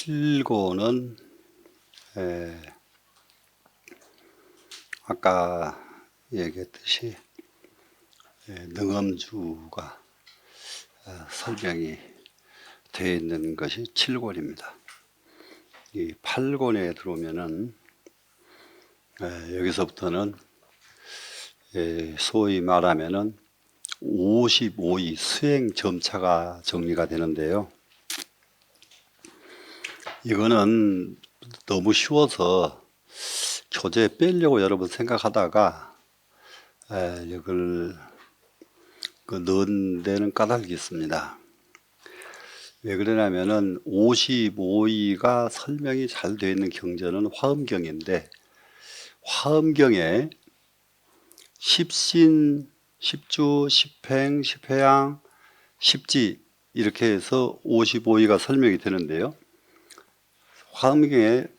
칠고는 아까 얘기했듯이 능엄주가 설명이 되어 있는 것이 칠권입니다. 이 팔권에 들어오면은 여기서부터는 소위 말하면은 55위 수행 점차가 정리가 되는데요. 이거는 너무 쉬워서 교재에 빼려고 여러 번 생각하다가 이걸 넣은 데는 까닭이 있습니다. 왜 그러냐면은 55위가 설명이 잘 되어 있는 경전은 화엄경인데, 화엄경에 십신, 십주, 십행, 십회양, 십지 이렇게 해서 55위가 설명이 되는데요. 화엄경에서는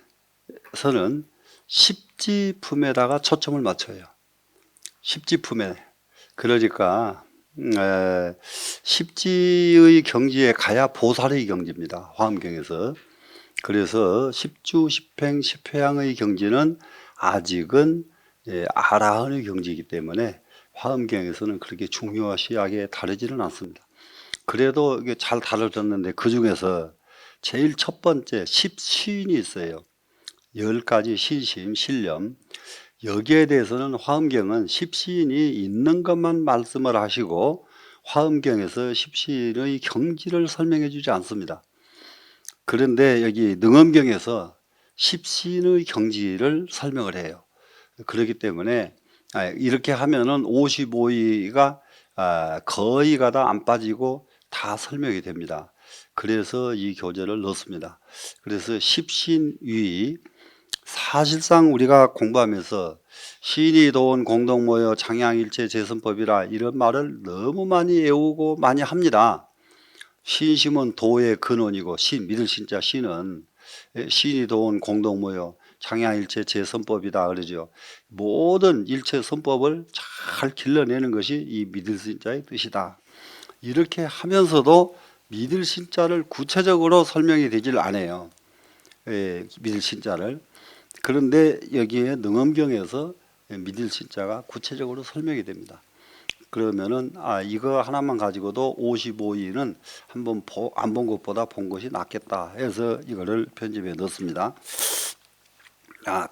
십지품에다가 초점을 맞춰요. 십지품에. 그러니까 십지의 경지에 가야 보살의 경지입니다. 화엄경에서. 그래서 십주, 십행, 십회양의 경지는 아직은 아라한의 경지이기 때문에 화엄경에서는 그렇게 중요시하게 다루지는 않습니다. 그래도 이게 잘 다뤄졌는데 그 중에서 제일 첫 번째 십시인이 있어요. 10가지 신심, 신념. 여기에 대해서는 화엄경은 십시인이 있는 것만 말씀을 하시고 화엄경에서 십시인의 경지를 설명해 주지 않습니다. 그런데 여기 능엄경에서 십시인의 경지를 설명을 해요. 그렇기 때문에 이렇게 하면은 55위가 거의 가다 안 빠지고 다 설명이 됩니다. 그래서 이 교재를 넣습니다. 그래서 십신위, 사실상 우리가 공부하면서 신이 도운 공동모여 장양일체 재선법이라 이런 말을 너무 많이 외우고 많이 합니다. 신심은 도의 근원이고 믿을 신자 신은 신이 도운 공동모여 장양일체 재선법이다 그러죠. 모든 일체 선법을 잘 길러내는 것이 이 믿을 신자의 뜻이다. 이렇게 하면서도 믿을 신자를 구체적으로 설명이 되질 않아요. 믿을 신자를. 그런데 여기에 능엄경에서 믿을 신자가 구체적으로 설명이 됩니다. 그러면은 이거 하나만 가지고도 55위는 한번 안 본 것보다 본 것이 낫겠다 해서 이거를 편집에 넣습니다.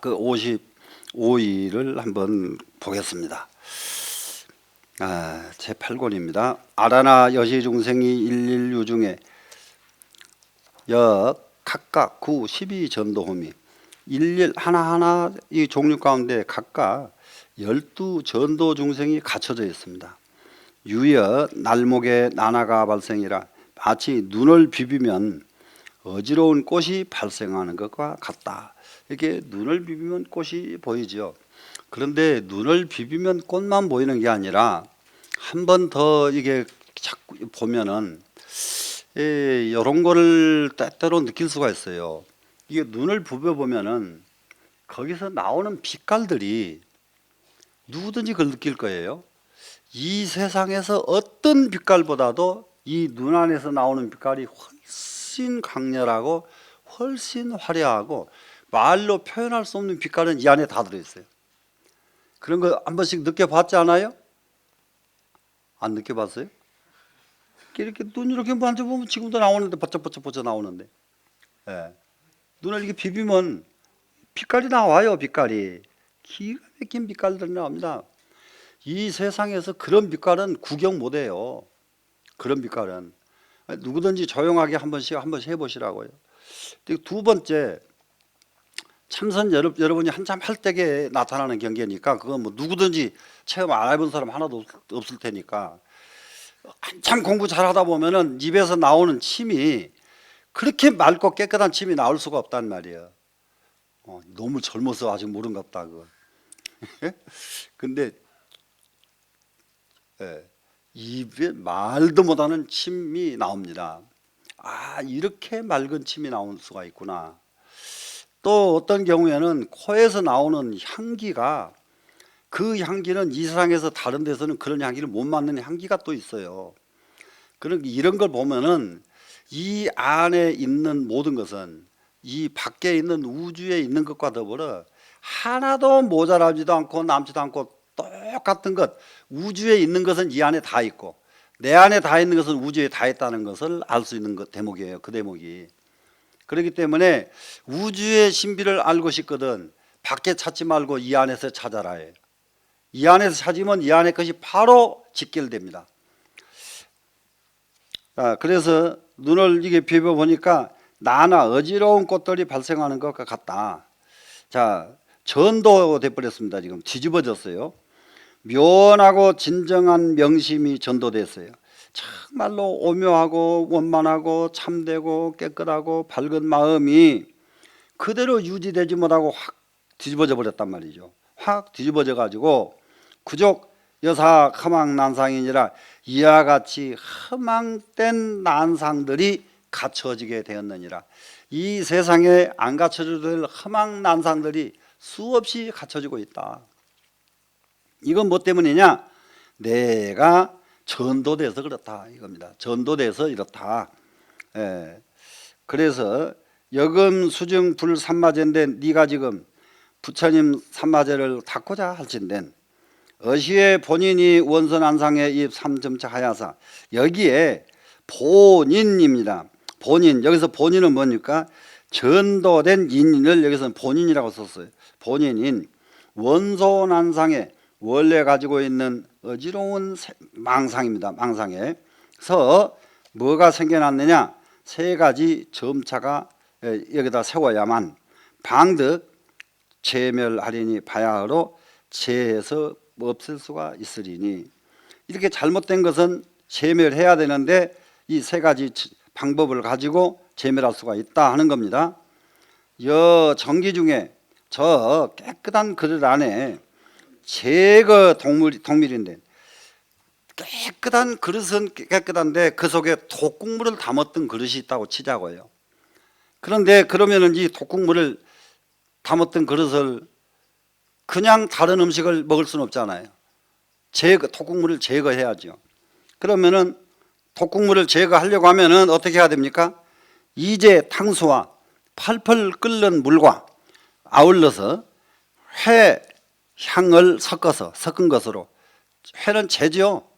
그 55위를 한번 보겠습니다. 제8권입니다. 아라나 여시중생이 일일유 중에 각각 9, 12 전도홈이 일일 하나하나 이 종류 가운데 각각 12 전도 중생이 갖춰져 있습니다. 유여 날목에 나나가 발생이라 마치 눈을 비비면 어지러운 꽃이 발생하는 것과 같다. 이렇게 눈을 비비면 꽃이 보이죠. 그런데 눈을 비비면 꽃만 보이는 게 아니라 한 번 더 이게 자꾸 보면은 이런 거를 때때로 느낄 수가 있어요. 이게 눈을 부벼보면은 거기서 나오는 빛깔들이 누구든지 그걸 느낄 거예요. 이 세상에서 어떤 빛깔보다도 이 눈 안에서 나오는 빛깔이 훨씬 강렬하고 훨씬 화려하고 말로 표현할 수 없는 빛깔은 이 안에 다 들어있어요. 그런 거 한 번씩 느껴봤지 않아요? 안 느껴봤어요? 이렇게 눈 이렇게 만져보면 지금도 나오는데 버쩍버쩍 나오는데 눈을 이렇게 비비면 빛깔이 나와요. 빛깔이 기가 막힌 빛깔들이 나옵니다. 이 세상에서 그런 빛깔은 구경 못해요. 그런 빛깔은 누구든지 조용하게 한 번씩 해보시라고요. 두 번째, 참선 여러분이 한참 할 때에 나타나는 경계니까 그건 뭐 누구든지 체험 안 해본 사람 하나도 없을 테니까 한참 공부 잘하다 보면은 입에서 나오는 침이 그렇게 맑고 깨끗한 침이 나올 수가 없단 말이에요. 너무 젊어서 아직 모른가 보다 그거. 근데 입에 말도 못하는 침이 나옵니다. 이렇게 맑은 침이 나올 수가 있구나. 또 어떤 경우에는 코에서 나오는 향기가 그 향기는 이 세상에서 다른 데서는 그런 향기를 못 맡는 향기가 또 있어요. 그런 이런 걸 보면은 이 안에 있는 모든 것은 이 밖에 있는 우주에 있는 것과 더불어 하나도 모자라지도 않고 남지도 않고 똑같은 것, 우주에 있는 것은 이 안에 다 있고 내 안에 다 있는 것은 우주에 다 있다는 것을 알 수 있는 대목이에요. 그 대목이. 그렇기 때문에 우주의 신비를 알고 싶거든 밖에 찾지 말고 이 안에서 찾아라 해요. 이 안에서 찾으면 이 안의 것이 바로 직결됩니다. 그래서 눈을 이게 비벼 보니까 나나 어지러운 꽃들이 발생하는 것과 같다. 자, 전도 돼버렸습니다. 지금 뒤집어졌어요. 묘하고 진정한 명심이 전도됐어요. 정말로 오묘하고 원만하고 참되고 깨끗하고 밝은 마음이 그대로 유지되지 못하고 확 뒤집어져 버렸단 말이죠. 확 뒤집어져 가지고 구족 여사 허망 난상이니라 이와 같이 허망된 난상들이 갖춰지게 되었느니라. 이 세상에 안 갖춰져도 될 허망 난상들이 수없이 갖춰지고 있다. 이건 뭐 때문이냐? 내가 전도돼서 그렇다 이겁니다. 전도돼서 이렇다. 그래서 여금 수증 불삼마제인데 네가 지금 부처님 삼마제를 닦고자 할진된 어시의 본인이 원선안상의 이 삼점차 하야사 여기에 본인입니다. 본인 여기서 본인은 뭡니까? 전도된 인을 여기서는 본인이라고 썼어요. 본인인 원소난상에 원래 가지고 있는 어지러운 망상입니다. 망상에서 뭐가 생겨났느냐? 세 가지 점차가 여기다 세워야만 방득 체멸하리니 바야흐로 체에서 없앨 수가 있으리니 이렇게 잘못된 것은 체멸해야 되는데 이 세 가지 방법을 가지고 체멸할 수가 있다 하는 겁니다. 여 정기 중에 저 깨끗한 그릇 안에 제거 동밀인데 깨끗한 그릇은 깨끗한데 그 속에 독국물을 담았던 그릇이 있다고 치자고요. 그런데 그러면은 이 독국물을 담았던 그릇을 그냥 다른 음식을 먹을 수는 없잖아요. 독국물을 제거해야죠. 그러면은 독국물을 제거하려고 하면은 어떻게 해야 됩니까? 이제 탕수와 펄펄 끓는 물과 아울러서 회 향을 섞은 것으로 회는 재죠.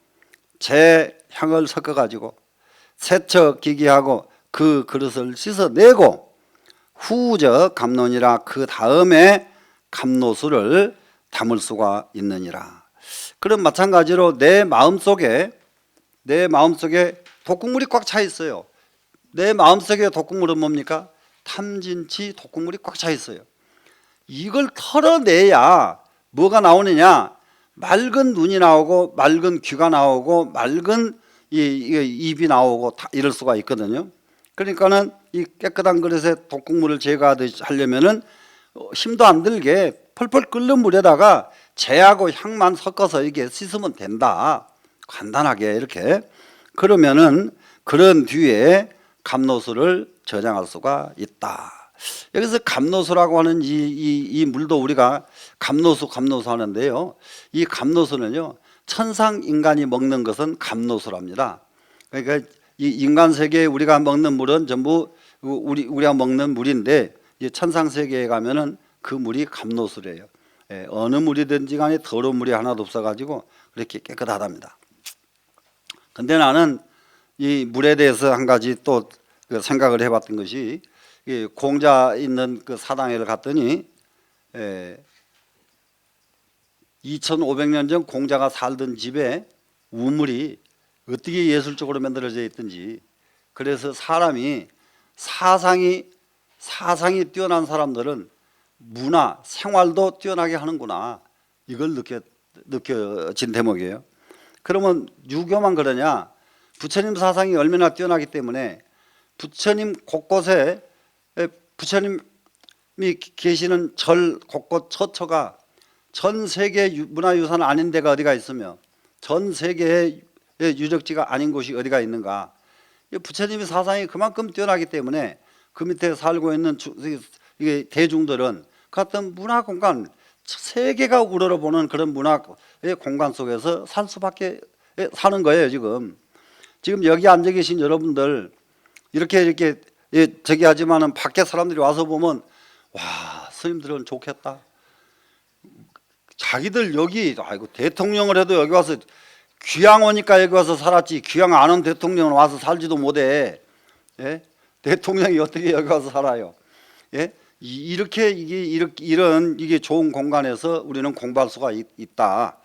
재 향을 섞어 가지고 세척기기하고 그 그릇을 씻어내고 후적 감론이라 그 다음에 감노수를 담을 수가 있느니라. 그럼 마찬가지로 내 마음속에 독국물이 꽉 차 있어요. 내 마음속에 독국물은 뭡니까? 탐진치 독국물이 꽉 차 있어요. 이걸 털어내야 뭐가 나오느냐? 맑은 눈이 나오고 맑은 귀가 나오고 맑은 입이 나오고 이럴 수가 있거든요. 그러니까는 이 깨끗한 그릇에 독국물을 제거하려면은 힘도 안 들게 펄펄 끓는 물에다가 재하고 향만 섞어서 이게 씻으면 된다. 간단하게 이렇게. 그러면은 그런 뒤에 감노수를 저장할 수가 있다. 여기서 감노수라고 하는 이 물도 우리가 감노수 하는데요. 이 감노수는요, 천상 인간이 먹는 것은 감노수랍니다. 그러니까 이 인간 세계에 우리가 먹는 물은 전부 우리가 먹는 물인데 천상 세계에 가면은 그 물이 감노수래요. 어느 물이든지 간에 더러운 물이 하나도 없어가지고 그렇게 깨끗하답니다. 근데 나는 이 물에 대해서 한 가지 또 생각을 해봤던 것이 공자 있는 그 사당에를 갔더니 2500년 전 공자가 살던 집에 우물이 어떻게 예술적으로 만들어져 있든지, 그래서 사람이 사상이 뛰어난 사람들은 문화, 생활도 뛰어나게 하는구나, 이걸 느껴진 대목이에요. 그러면 유교만 그러냐? 부처님 사상이 얼마나 뛰어나기 때문에 부처님 곳곳에 부처님이 계시는 절 곳곳 처처가 전 세계 문화유산 아닌 데가 어디가 있으며 전 세계의 유적지가 아닌 곳이 어디가 있는가? 부처님의 사상이 그만큼 뛰어나기 때문에 그 밑에 살고 있는 대중들은 같은 문화 공간, 세계가 우러러보는 그런 문화의 공간 속에서 살 수밖에 사는 거예요. 지금 여기 앉아 계신 여러분들 이렇게 예, 저기 하지만은 밖에 사람들이 와서 보면 와, 스님들은 좋겠다. 자기들 여기 아이고 대통령을 해도 여기 와서 귀양 오니까 여기 와서 살았지, 귀양 안 온 대통령은 와서 살지도 못해. 예? 대통령이 어떻게 여기 와서 살아요? 예? 이렇게 이게 좋은 공간에서 우리는 공부할 수가 있다.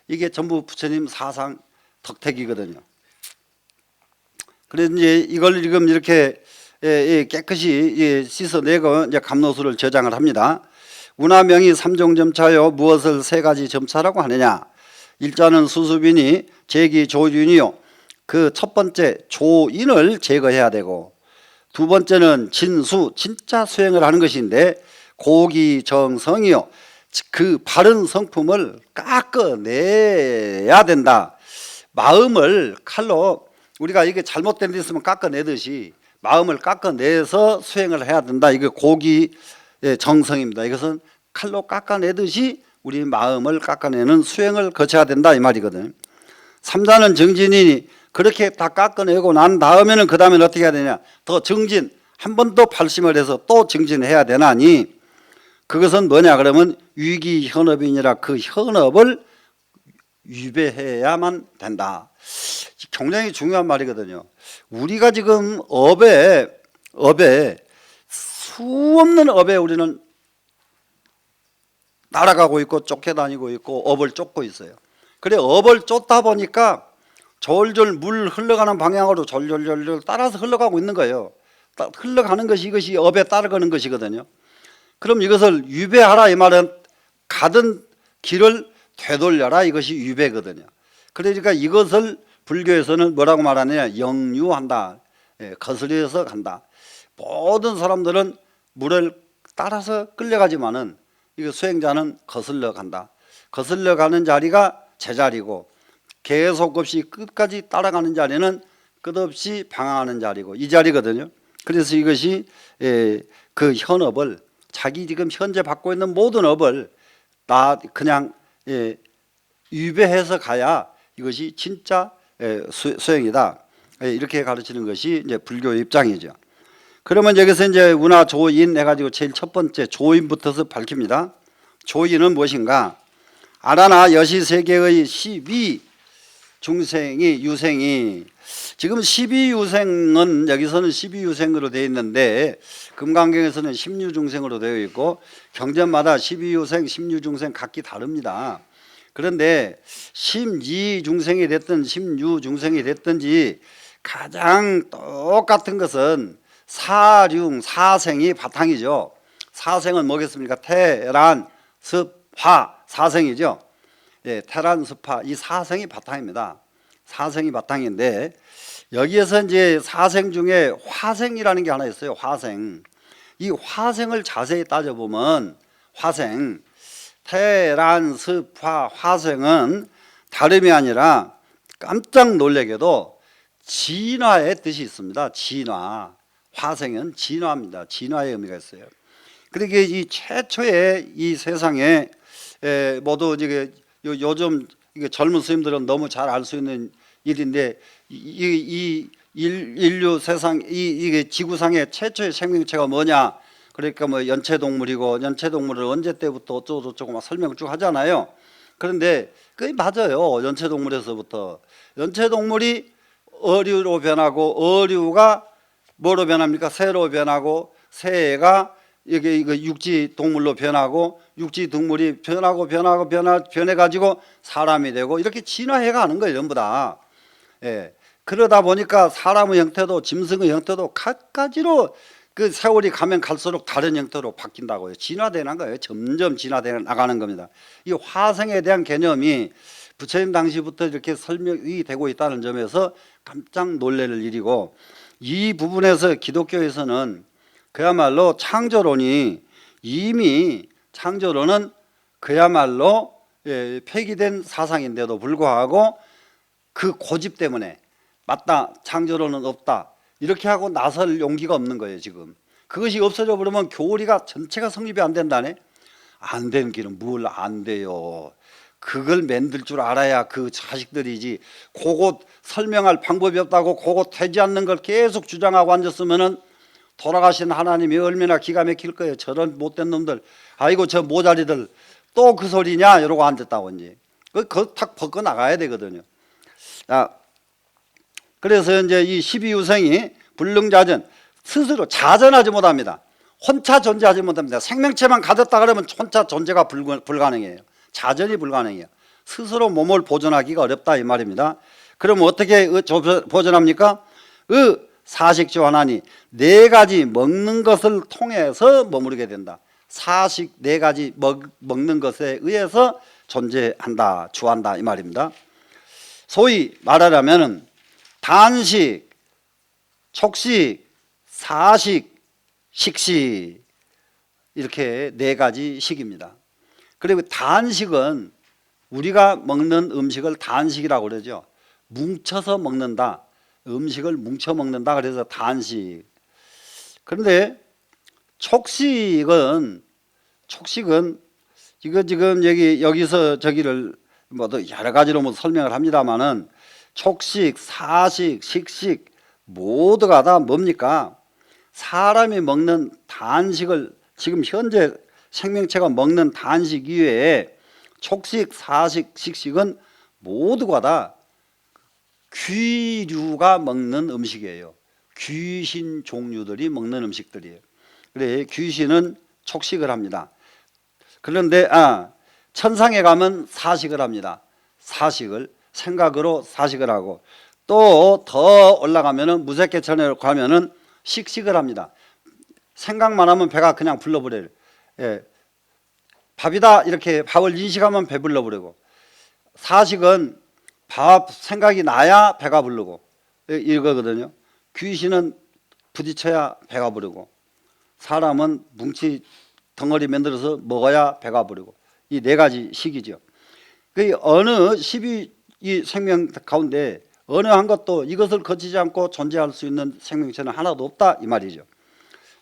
이게 전부 부처님 사상 덕택이거든요. 그래서 이제 이걸 지금 이렇게 깨끗이 씻어내고 이제 감로수를 저장을 합니다. 운하명이 삼종점차요 무엇을 세 가지 점차라고 하느냐. 일자는 수수빈이 제기 조윤이요. 그 첫 번째 조인을 제거해야 되고, 두 번째는 진수 진짜 수행을 하는 것인데, 고기 정성이요. 그 바른 성품을 깎아내야 된다. 마음을 칼로 우리가 이게 잘못된 데 있으면 깎아내듯이 마음을 깎아내서 수행을 해야 된다. 이게 고기 정성입니다. 이것은 칼로 깎아내듯이 우리 마음을 깎아내는 수행을 거쳐야 된다 이 말이거든. 삼자는 정진이니 그렇게 다 깎아내고 난 다음에는 그 다음에는 어떻게 해야 되냐. 더 정진, 한 번 더 발심을 해서 또 정진해야 되나니, 그것은 뭐냐 그러면 위기현업이니라. 그 현업을 위배해야만 된다. 굉장히 중요한 말이거든요. 우리가 지금 업에 수없는 업에 우리는 날아가고 있고 쫓겨다니고 있고 업을 쫓고 있어요. 그래 업을 쫓다 보니까 졸졸 물 흘러가는 방향으로 졸졸졸 따라서 흘러가고 있는 거예요. 흘러가는 것이 이것이 업에 따라가는 것이거든요. 그럼 이것을 위배하라 이 말은 가던 길을 되돌려라, 이것이 위배거든요. 그러니까 이것을 불교에서는 뭐라고 말하느냐, 영유한다. 거스려서 간다. 모든 사람들은 물을 따라서 끌려가지만은 이거 수행자는 거슬러 간다. 거슬러 가는 자리가 제자리고, 계속 없이 끝까지 따라가는 자리는 끝없이 방황하는 자리고, 이 자리거든요. 그래서 이것이 그 현업을, 자기 지금 현재 받고 있는 모든 업을 다 그냥 위배해서 가야 이것이 진짜 수행이다. 이렇게 가르치는 것이 이제 불교의 입장이죠. 그러면 여기서 이제 운하 조인 해가지고 제일 첫 번째 조인부터서 밝힙니다. 조인은 무엇인가? 아라나 여시 세계의 12 중생이 유생이, 지금 12유생은 여기서는 12유생으로 되어 있는데 금강경에서는 16중생으로 되어 있고, 경전마다 12유생, 16중생 각기 다릅니다. 그런데 12중생이 됐든 16중생이 됐든지 가장 똑같은 것은 사륜, 사생이 바탕이죠. 사생은 뭐겠습니까? 태란, 습, 화, 사생이죠. 태란, 습, 화, 이 사생이 바탕입니다. 사생이 바탕인데 여기에서 이제 사생 중에 화생이라는 게 하나 있어요. 화생. 이 화생을 자세히 따져보면 화생, 태란, 습, 화, 화생은 다름이 아니라 깜짝 놀라게도 진화의 뜻이 있습니다. 진화. 화생은 진화입니다. 진화의 의미가 있어요. 그러니까 이 최초의 이 세상에 모두 이게 요즘 이게 젊은 스님들은 너무 잘 알 수 있는 일인데, 이 인류 세상 이게 지구상의 최초의 생명체가 뭐냐? 그러니까 뭐 연체동물이고, 연체동물을 언제 때부터 어쩌고 저쩌고 막 설명을 쭉 하잖아요. 그런데 그게 맞아요. 연체동물에서부터. 연체동물이 어류로 변하고, 어류가 뭐로 변합니까? 새로 변하고, 새가 이게 육지 동물로 변하고, 육지 동물이 변해가지고 사람이 되고, 이렇게 진화해 가는 거예요, 전부 다. 그러다 보니까 사람의 형태도 짐승의 형태도 갖가지로 그 세월이 가면 갈수록 다른 형태로 바뀐다고요. 진화되는 거예요. 점점 진화되어 나가는 겁니다. 이 화생에 대한 개념이 부처님 당시부터 이렇게 설명이 되고 있다는 점에서 깜짝 놀랄 일이고, 이 부분에서 기독교에서는 그야말로 창조론이 이미, 창조론은 그야말로 폐기된 사상인데도 불구하고 그 고집 때문에 맞다, 창조론은 없다, 이렇게 하고 나설 용기가 없는 거예요. 지금 그것이 없어져 버리면 교리가 전체가 성립이 안 된다네. 안 되는 길은 뭘 안 돼요. 그걸 만들 줄 알아야 그 자식들이지. 그것 설명할 방법이 없다고 그것 되지 않는 걸 계속 주장하고 앉았으면은 돌아가신 하나님이 얼마나 기가 막힐 거예요. 저런 못된 놈들, 아이고 저 모자리들 또 그 소리냐 이러고 앉았다고 이제 그탁 벗고 나가야 되거든요. 자, 그래서 이제 이 12유생이 불능자전, 스스로 자전하지 못합니다. 혼자 존재하지 못합니다. 생명체만 가졌다 그러면 혼자 존재가 불가능해요. 자전이 불가능해요. 스스로 몸을 보존하기가 어렵다 이 말입니다. 그럼 어떻게 보존합니까? 사식주 하나니 네 가지 먹는 것을 통해서 머무르게 된다. 사식 네 가지 먹는 것에 의해서 존재한다, 주한다 이 말입니다. 소위 말하자면은 단식, 촉식, 사식, 식식 이렇게 네 가지 식입니다. 그리고 단식은 우리가 먹는 음식을 단식이라고 그러죠. 뭉쳐서 먹는다. 음식을 뭉쳐 먹는다 그래서 단식. 그런데 촉식은 이거 지금 여기서 저기를 뭐 여러 가지로 뭐 설명을 합니다만은 촉식, 사식, 식식 모두가 다 뭡니까? 사람이 먹는 단식을 지금 현재 생명체가 먹는 단식 이외에 촉식, 사식, 식식은 모두가 다 귀류가 먹는 음식이에요. 귀신 종류들이 먹는 음식들이에요. 그래 귀신은 촉식을 합니다. 그런데 천상에 가면 사식을 합니다. 사식을 생각으로 사식을 하고 또 더 올라가면은 무색계천에 가면은 식식을 합니다. 생각만 하면 배가 그냥 불러버려요. 예. 밥이다 이렇게 밥을 인식하면 배불러 버리고, 사식은 밥 생각이 나야 배가 부르고 이거거든요. 귀신은 부딪혀야 배가 부르고, 사람은 뭉치 덩어리 만들어서 먹어야 배가 부르고, 이 네 가지 식이죠. 그 어느 12이 생명 가운데 어느 한 것도 이것을 거치지 않고 존재할 수 있는 생명체는 하나도 없다 이 말이죠.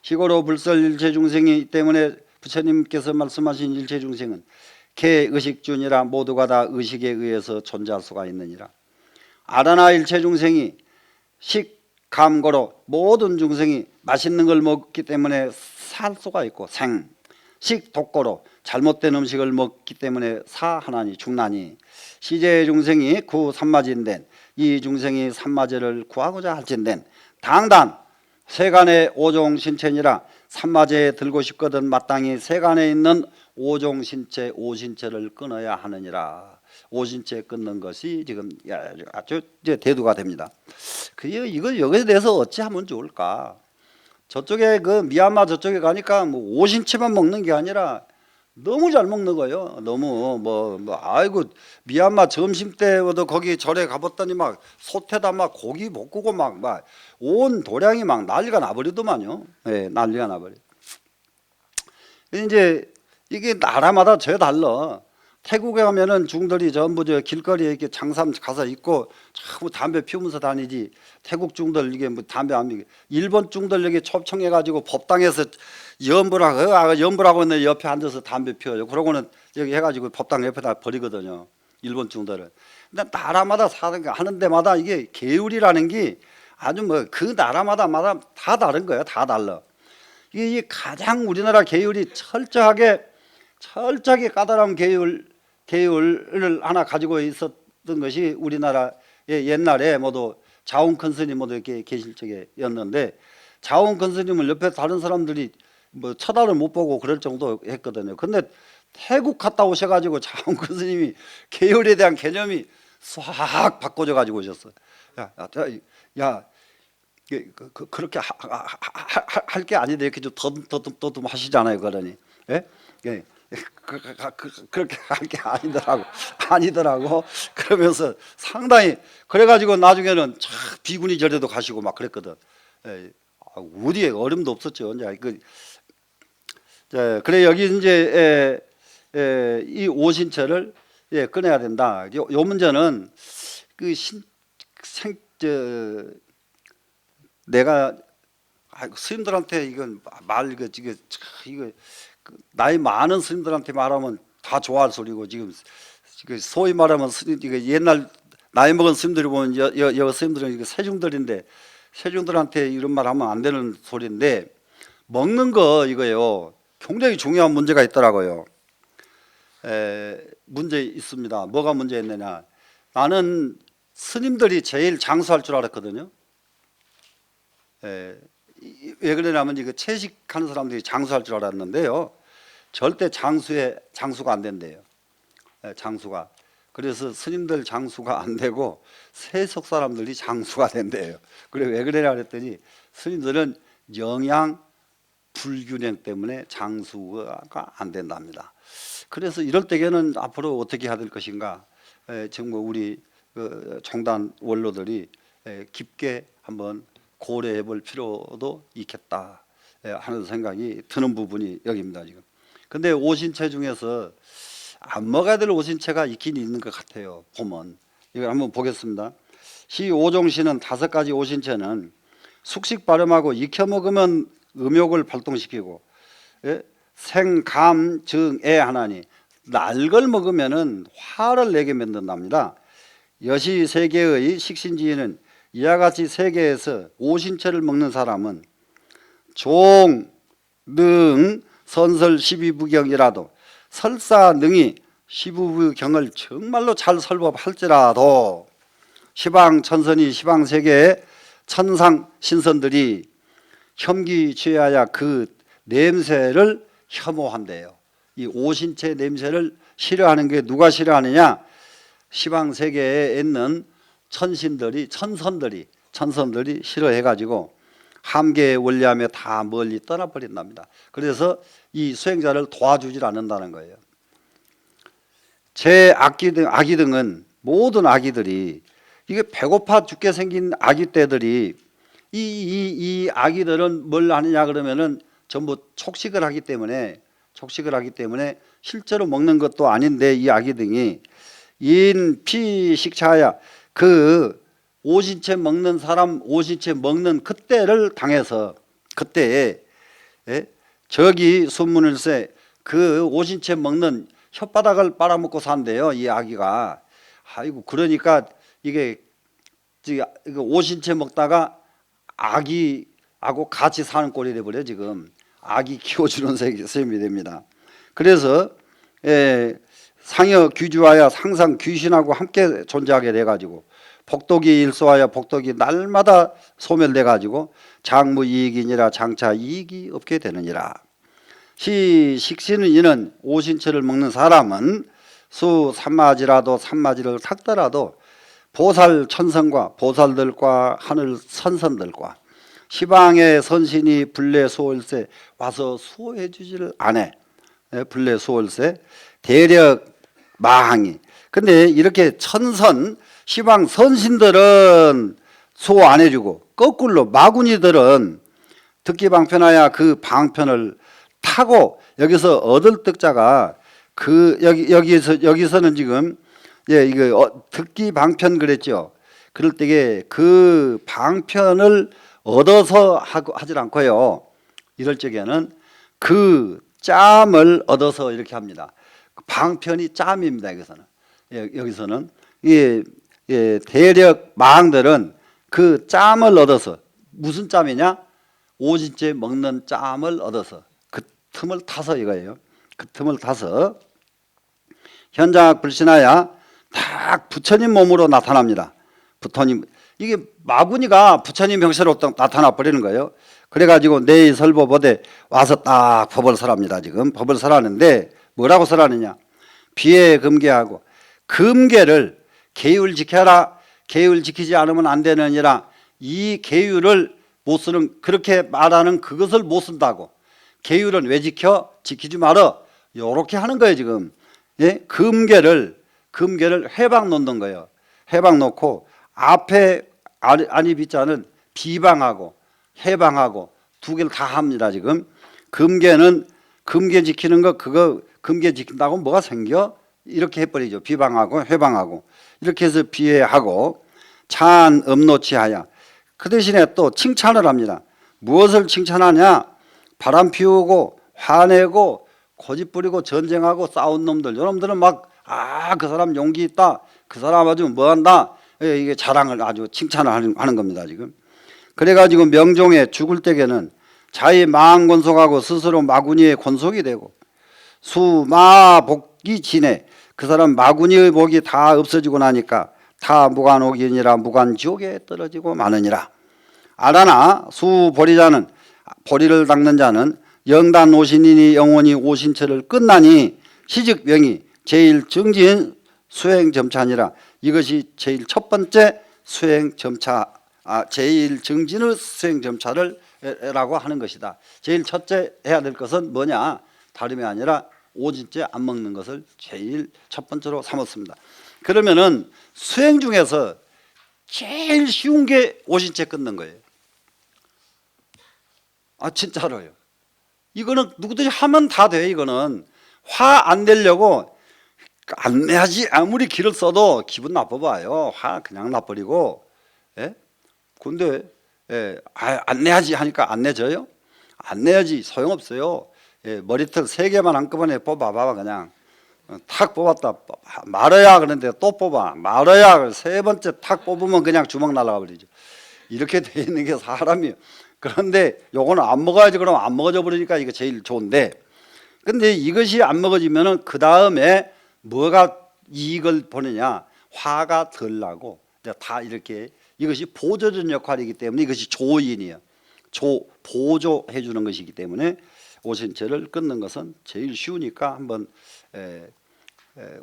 시고로 불설 일체 중생이기 때문에 부처님께서 말씀하신 일체 중생은 개의식주니라 모두가 다 의식에 의해서 존재할 수가 있느니라. 아라나 일체 중생이 식감고로 모든 중생이 맛있는 걸 먹기 때문에 살 수가 있고, 식독고로 잘못된 음식을 먹기 때문에 사하나니 죽나니, 시제 중생이 구삼마진된 이 중생이 삼마제를 구하고자 할진된 당단 세간의 오종 신체니라. 삼마제에 들고 싶거든 마땅히 세간에 있는 오종 신체 오신체를 끊어야 하느니라. 오신체 끊는 것이 지금 아주 대두가 됩니다. 이걸 여기에 대해서 어찌하면 좋을까? 저쪽에 그 미얀마 저쪽에 가니까 뭐 오신체만 먹는 게 아니라 너무 잘 먹는 거예요. 너무 아이고 미얀마 점심 때도 거기 절에 가봤더니 막 솥에다 막 고기 볶고 막 온 도량이 막 난리가 나버리더만요. 네, 난리가 나버려. 이제 이게 나라마다 저 달라. 태국에 가면은 중들이 전부 저 길거리에 이렇게 장삼 가서 있고 자꾸 담배 피우면서 다니지. 태국 중들 이게 뭐 담배 안 피우게. 일본 중들 여기 초청해가지고 법당에서 연불하고 있는 옆에 앉아서 담배 피워요. 그러고는 여기 해가지고 법당 옆에다 버리거든요. 일본 중들은. 근데 나라마다 하는 데마다 이게 계율이라는 게 아주 뭐 그 나라마다 다 다른 거예요. 다 달라. 이게 가장 우리나라 계율이 철저하게 까다로운 계율을 하나 가지고 있었던 것이 우리나라의 옛날에 모두 자웅 큰 스님 모두 이렇게 계실 적에였는데, 자웅 큰 스님을 옆에 다른 사람들이 뭐 쳐다를 못 보고 그럴 정도 했거든요. 근데 태국 갔다 오셔가지고 자웅 큰 스님이 계율에 대한 개념이 싹 바꿔져 가지고 오셨어요. 그렇게 할 게 아닌데 이렇게 좀 더듬 하시잖아요, 그러니. 예? 예. 그렇게 할 게 아니더라고. 그러면서 상당히 그래가지고 나중에는 참 비구니 절에도 가시고 막 그랬거든. 예. 어디에 어림도 없었죠. 이제 그래 여기 이제 이 오신체를 끊어야 된다. 요 문제는 내가 스님들한테 이건 이거 나이 많은 스님들한테 말하면 다 좋아할 소리고, 지금 소위 말하면 옛날 나이 먹은 스님들이 보면 여 스님들은 세중들인데 세중들한테 이런 말 하면 안 되는 소리인데, 먹는 거 이거요. 굉장히 중요한 문제가 있더라고요. 문제 있습니다. 뭐가 문제 있느냐? 나는 스님들이 제일 장수할 줄 알았거든요. 왜 그러냐면 이거 채식하는 사람들이 장수할 줄 알았는데요. 절대 장수가 안 된대요. 장수가. 그래서 스님들 장수가 안 되고 세속 사람들이 장수가 된대요. 그래 왜 그러냐 그랬더니 스님들은 영양 불균형 때문에 장수가 안 된답니다. 그래서 이럴 때에는 앞으로 어떻게 해야 될 것인가? 정말 우리 종단 원로들이 깊게 한번 고려해 볼 필요도 있겠다 하는 생각이 드는 부분이 여기입니다. 지금. 근데 오신채 중에서 안 먹어야 될 오신채가 있긴 있는 것 같아요. 보면 이걸 한번 보겠습니다. 시 오종시는 5가지 오신채는 숙식 발음하고 익혀 먹으면 음욕을 발동시키고 생감증애 하나니 날걸 먹으면은 화를 내게 만든답니다. 여시 세계의 식신지인은 이와 같이 세계에서 오신채를 먹는 사람은 종, 능, 선설 12부경이라도 설사 능히 12부경을 정말로 잘 설법할지라도 시방 천선이 시방 세계의 천상 신선들이 혐기 취하여 그 냄새를 혐오한대요. 이 오신채 냄새를 싫어하는 게 누가 싫어하느냐? 시방 세계에 있는 천선들이 싫어해가지고 함계의 원리하며 다 멀리 떠나버린답니다. 그래서 이 수행자를 도와주질 않는다는 거예요. 제 아기 등은 모든 아기들이 이게 배고파 죽게 생긴 아기 떼들이 이 아기들은 뭘 하느냐 그러면은 전부 촉식을 하기 때문에 실제로 먹는 것도 아닌데 이 아기 등이 인피식차야 그 오신채 먹는 사람 오신채 먹는 그때를 당해서 그때에 저기 소문일세 그 오신채 먹는 혓바닥을 빨아먹고 산대요. 이 아기가. 아이고 그러니까 이게 오신채 먹다가 아기하고 같이 사는 꼴이 돼버려 지금. 아기 키워주는 셈이 됩니다. 그래서 상여 귀주하여 항상 귀신하고 함께 존재하게 돼가지고 복덕이 일소하여 복덕이 날마다 소멸돼가지고 장무 이익이니라 장차 이익이 없게 되느니라. 식신은 이는 오신채를 먹는 사람은 수 산마지라도 산마지를 삭더라도 보살 천성과 보살들과 하늘 선선들과 시방의 선신이 불례 수월세 와서 수호해 주지를 않아. 불례 수월세 대력 마항이. 근데 이렇게 천선 시방 선신들은 수호 안 해주고 거꾸로 마구니들은 듣기 방편하여 그 방편을 타고 여기서 얻을 득자가 그 여기서는 지금 이거 듣기 방편 그랬죠. 그럴 때에 그 방편을 얻어서 하질 않고요. 이럴 적에는 그 짬을 얻어서 이렇게 합니다. 방편이 짬입니다. 여기서는 대력 마항들은 그 짬을 얻어서 무슨 짬이냐? 오신채 먹는 짬을 얻어서 그 틈을 타서 이거예요. 그 틈을 타서 현장 불신하여 딱 부처님 몸으로 나타납니다. 부처님 이게 마구니가 부처님 형체로 나타나 버리는 거예요. 그래가지고 내 설법어대 와서 딱 법을 설합니다. 지금 법을 설하는데 뭐라고 설하느냐? 비에 금계하고 금계를 계율 지켜라. 계율 지키지 않으면 안 되느니라. 이 계율을 못 쓰는 그렇게 말하는 그것을 못 쓴다고. 계율은 왜 지켜? 지키지 말어. 요렇게 하는 거예요 지금. 금계를 해방 놓는 거예요. 해방 놓고 앞에 아니비자는 비방하고 해방하고 두 개를 다 합니다. 지금 금계 지키는 거 그거 금계 지킨다고 뭐가 생겨? 이렇게 해버리죠. 비방하고 해방하고 이렇게 해서 비해하고 찬 음노치하야. 그 대신에 또 칭찬을 합니다. 무엇을 칭찬하냐? 바람 피우고 화내고 고집 부리고 전쟁하고 싸운 놈들. 여러분들은 막 그 사람 용기 있다. 그 사람 아주 뭐한다. 이게 자랑을 아주 칭찬을 하는 겁니다. 지금. 그래가지고 명종에 죽을 때에는 자의 망건속하고 스스로 마구니의 건속이 되고 수마복이 지내 그 사람 마구니의 복이 다 없어지고 나니까 다 무간옥이니라 무간지옥에 떨어지고 마느니라. 알아나 수보리자는 보리를 닦는 자는 영단 오신이니 영원히 오신처를 끝나니 시직명이 제일 정지인 수행점차니라. 이것이 제일 첫 번째 수행점차, 제일 정진의 수행점차를 라고 하는 것이다. 제일 첫째 해야 될 것은 뭐냐? 다름이 아니라 오진째 안 먹는 것을 제일 첫 번째로 삼았습니다. 그러면은 수행 중에서 제일 쉬운 게 오진째 끊는 거예요. 진짜로요. 이거는 누구든지 하면 다 돼. 이거는 화 안 내려고 안 내야지. 아무리 기를 써도 기분 나빠봐요. 화 그냥 나버리고. 예? 근데 안 내야지 하니까 안 내져요? 안 내야지 소용없어요. 머리털 3개만 한꺼번에 뽑아봐. 그냥 탁 뽑았다 말아야 그런데 또 뽑아 말아야 세 번째 탁 뽑으면 그냥 주먹 날아가 버리죠. 이렇게 돼 있는 게 사람이에요. 그런데 요거는 안 먹어야지. 그러면 안 먹어져 버리니까 이거 제일 좋은데, 근데 이것이 안 먹어지면은 그 다음에 뭐가 이익을 보느냐? 화가 덜 나고 다 이렇게, 이것이 보조전 역할이기 때문에 이것이 조인이에요. 보조해 주는 것이기 때문에 오신채를 끊는 것은 제일 쉬우니까 한번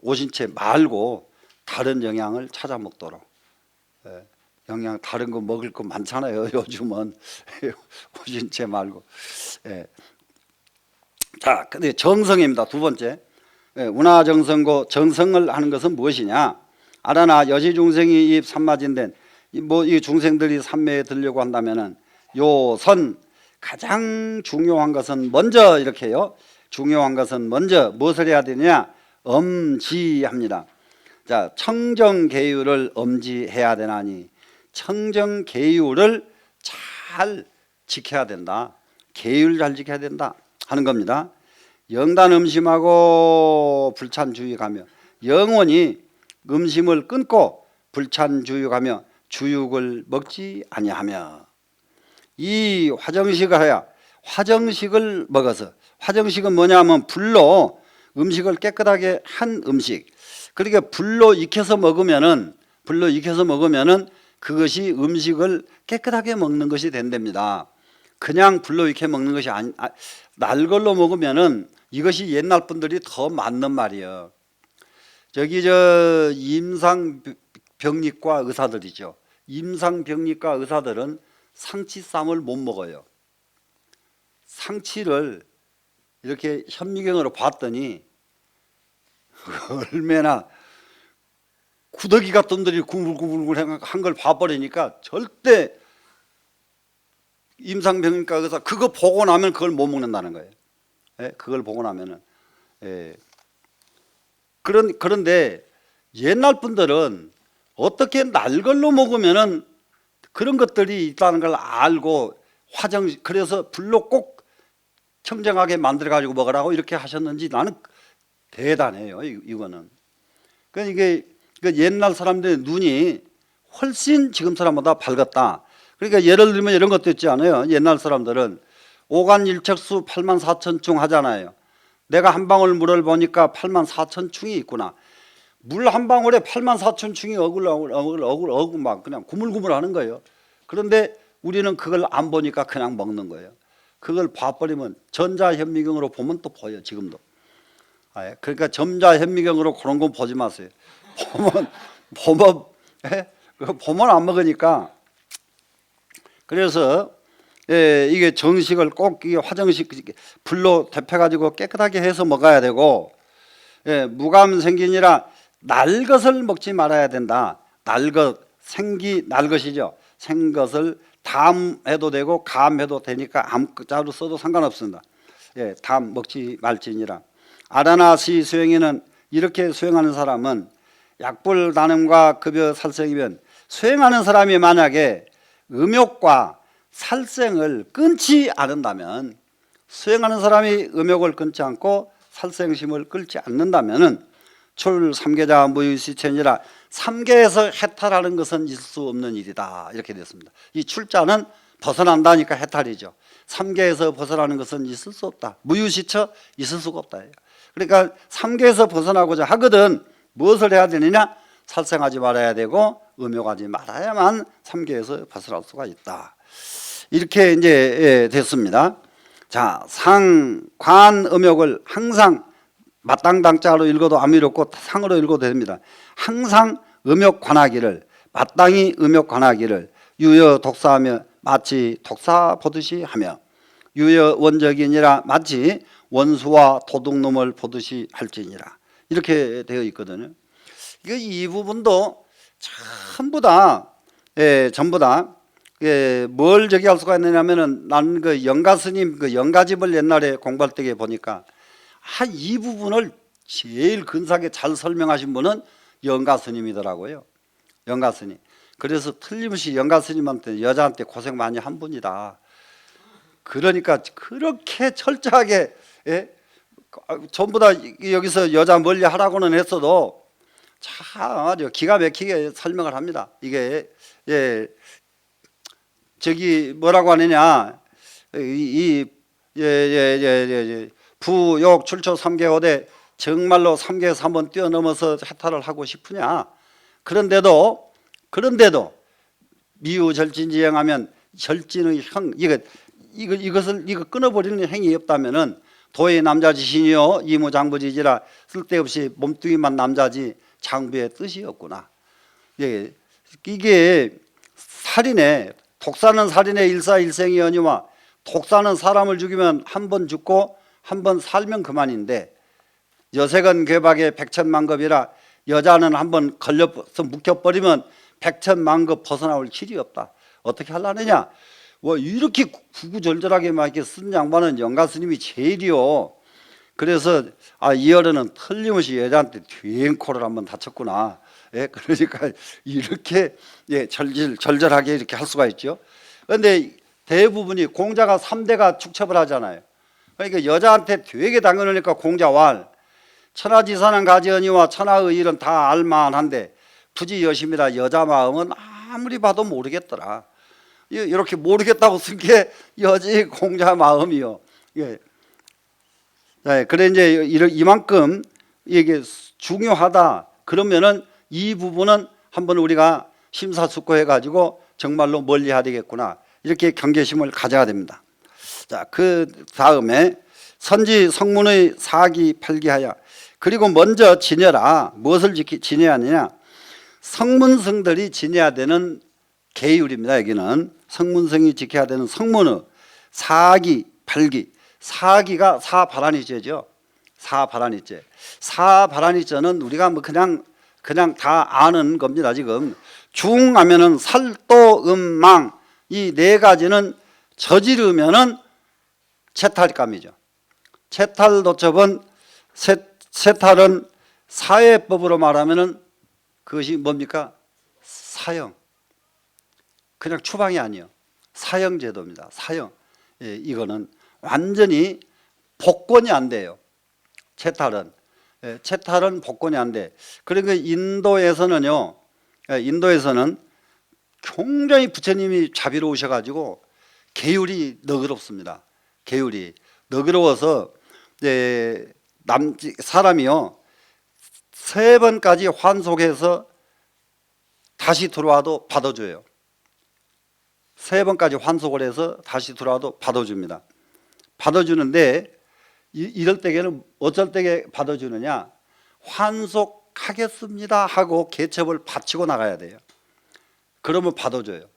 오신채 말고 다른 영양을 찾아 먹도록. 영양 다른 거 먹을 거 많잖아요. 요즘은 오신채 말고. 자, 근데 정성입니다. 두 번째. 운하정성고, 정성을 하는 것은 무엇이냐? 알아나 여시중생이 이 삼마진된 이 중생들이 삼매에 들려고 한다면은 요 선 가장 중요한 것은 먼저 이렇게요. 중요한 것은 먼저 무엇을 해야 되냐? 엄지합니다. 자, 청정계율을 엄지해야 되나니 청정계율을 잘 지켜야 된다. 계율 잘 지켜야 된다 하는 겁니다. 영단 음심하고 불찬주의가며 영원히 음심을 끊고 불찬주의가며 주육을 먹지 아니하며, 이 화정식을 해야, 화정식을 먹어서, 화정식은 뭐냐면 불로 음식을 깨끗하게 한 음식. 그러니까 불로 익혀서 먹으면은 그것이 음식을 깨끗하게 먹는 것이 된답니다. 그냥 불로 익혀 먹는 것이 날 걸로 먹으면은 이것이 옛날 분들이 더 맞는 말이에요. 임상병리과 의사들이죠. 임상병리과 의사들은 상치쌈을 못 먹어요. 상치를 이렇게 현미경으로 봤더니 얼마나 구더기 같은 들이 구불구불 한 걸 봐버리니까 절대 임상병리과 의사 그거 보고 나면 그걸 못 먹는다는 거예요. 그걸 보고 나면은. 그런데 옛날 분들은 어떻게 날 걸로 먹으면은 그런 것들이 있다는 걸 알고 그래서 불로 꼭 청정하게 만들어 가지고 먹으라고 이렇게 하셨는지 나는 대단해요. 이거는. 그러니까 이게 옛날 사람들의 눈이 훨씬 지금 사람보다 밝았다. 그러니까 예를 들면 이런 것도 있지 않아요? 옛날 사람들은 오간일척수 84,000충 하잖아요. 내가 한 방울 물을 보니까 84,000충이 있구나. 물 한 방울에 84,000충이 어글 막 그냥 구물구물 하는 거예요. 그런데 우리는 그걸 안 보니까 그냥 먹는 거예요. 그걸 봐버리면 전자현미경으로 보면 또 보여. 지금도. 그러니까 전자현미경으로 그런 건 보지 마세요. 보면 안 먹으니까. 그래서 이게 정식을 꼭 이게 화정식 불로 데펴가지고 깨끗하게 해서 먹어야 되고, 무감 생기니라 날 것을 먹지 말아야 된다. 날 것이죠. 생것을 담해도 되고 감해도 되니까 암자로 써도 상관없습니다. 담 먹지 말지니라. 아라나시 수행에는 이렇게 수행하는 사람은 약불 단음과 급여 살생이면, 수행하는 사람이 만약에 음욕과 살생을 끊지 않는다면, 수행하는 사람이 음욕을 끊지 않고 살생심을 끊지 않는다면은 출 삼계자 무유시천이라, 삼계에서 해탈하는 것은 있을 수 없는 일이다. 이렇게 됐습니다. 이 출자는 벗어난다니까 해탈이죠. 삼계에서 벗어나는 것은 있을 수 없다. 무유시처 있을 수가 없다. 그러니까 삼계에서 벗어나고자 하거든 무엇을 해야 되느냐? 살생하지 말아야 되고 음욕하지 말아야만 삼계에서 벗어날 수가 있다. 이렇게 이제 됐습니다. 자, 상, 관, 음욕을 항상 마땅당자로 읽어도 아무 일 없고 상으로 읽어도 됩니다. 항상 음욕 관하기를, 마땅히 음욕 관하기를 유여 독사하며 마치 독사 보듯이 하며, 유여 원적이니라 마치 원수와 도둑놈을 보듯이 할지니라. 이렇게 되어 있거든요. 이 부분도 전부 다 뭘 저기 할 수가 있느냐면은 나는 그 영가 스님 그 영가집을 옛날에 공부할 때 보니까 이 부분을 제일 근사하게 잘 설명하신 분은 영가 스님이더라고요. 영가 스님. 그래서 틀림없이 영가 스님한테 여자한테 고생 많이 한 분이다. 그러니까 그렇게 철저하게 전부 다 여기서 여자 멀리 하라고는 했어도 참 기가 막히게 설명을 합니다. 이게 저기 뭐라고 하느냐, 부욕 출처 3개호대 정말로 3계에서 한번 뛰어넘어서 해탈을 하고 싶으냐? 그런데도 미우절진지행하면 절진의 형, 이것을 끊어버리는 행위 없다면은 도의 남자지신이요 이무장부지지라 쓸데없이 몸뚱이만 남자지 장부의 뜻이 없구나. 이게 살인의 독사는 살인의 일사일생이오니와 독사는 사람을 죽이면 한 번 죽고 한 번 살면 그만인데 여색은 괴박의 백천만급이라 여자는 한 번 걸려서 묶여버리면 백천만급 벗어나올 길이 없다. 어떻게 하려느냐? 이렇게 구구절절하게 막 이렇게 쓴 양반은 영가 스님이 제일이요. 그래서 이 어른은 틀림없이 여자한테 뒤앵코를 한번 다쳤구나. 그러니까 이렇게 절절하게 이렇게 할 수가 있죠. 그런데 대부분이 공자가 3대가 축첩을 하잖아요. 그러니까 여자한테 되게 당연하니까 공자왈 천하지사는 가지언니와 천하의 일은 다 알만한데 부지 여심이라 여자 마음은 아무리 봐도 모르겠더라. 이렇게 모르겠다고 쓴 게 여지 공자 마음이요. 그래 이제 이만큼 이게 중요하다. 그러면은 이 부분은 한번 우리가 심사숙고해 가지고 정말로 멀리해야 되겠구나. 이렇게 경계심을 가져야 됩니다. 자, 그 다음에 선지 성문의 사기 팔기하여, 그리고 먼저 지녀라. 무엇을 지녀야 하느냐? 성문성들이 지녀야 되는 계율입니다. 여기는 성문성이 지켜야 되는 성문의 사기 팔기. 사기가 사바라니죄죠. 사바라니죄. 사바라니죄는 우리가 뭐 그냥 다 아는 겁니다. 지금 중하면은 살도 음망 이 네 가지는 저지르면은 채탈감이죠. 채탈도첩은 채탈은 사회법으로 말하면은 그것이 뭡니까? 사형. 그냥 추방이 아니에요. 사형제도입니다. 사형. 이거는 완전히 복권이 안 돼요. 채탈은. 채탈은 복권이 안 돼. 그러니까 인도에서는요. 인도에서는 굉장히 부처님이 자비로우셔가지고 계율이 너그럽습니다. 계율이 너그러워서 사람이요 3번까지 환속해서 다시 들어와도 받아줘요. 3번까지 환속을 해서 다시 들어와도 받아줍니다. 받아주는데 이럴 때에는 어쩔 때에 받아주느냐? 환속하겠습니다 하고 개첩을 바치고 나가야 돼요. 그러면 받아줘요.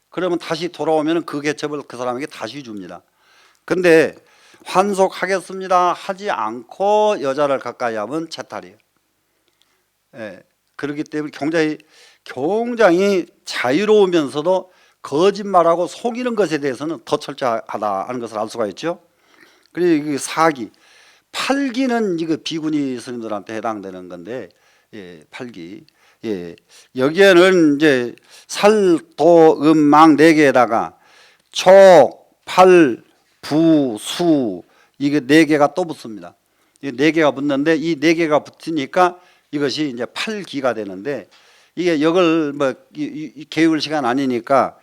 그러면 다시 돌아오면 그 개첩을 그 사람에게 다시 줍니다. 근데 환속하겠습니다 하지 않고 여자를 가까이 하면 채탈이에요. 그렇기 때문에 굉장히 자유로우면서도 거짓말하고 속이는 것에 대해서는 더 철저하다 하는 것을 알 수가 있죠. 그리고 사기, 팔기는 이거 비구니 스님들한테 해당되는 건데, 팔기. 여기에는 이제 살, 도, 망 4개에다가 촉, 팔, 부, 수 이게 4개가 또 붙습니다. 이 4개가 붙는데 이 4개가 붙으니까 이것이 이제 팔기가 되는데, 이게 이걸 뭐 계율 시간 아니니까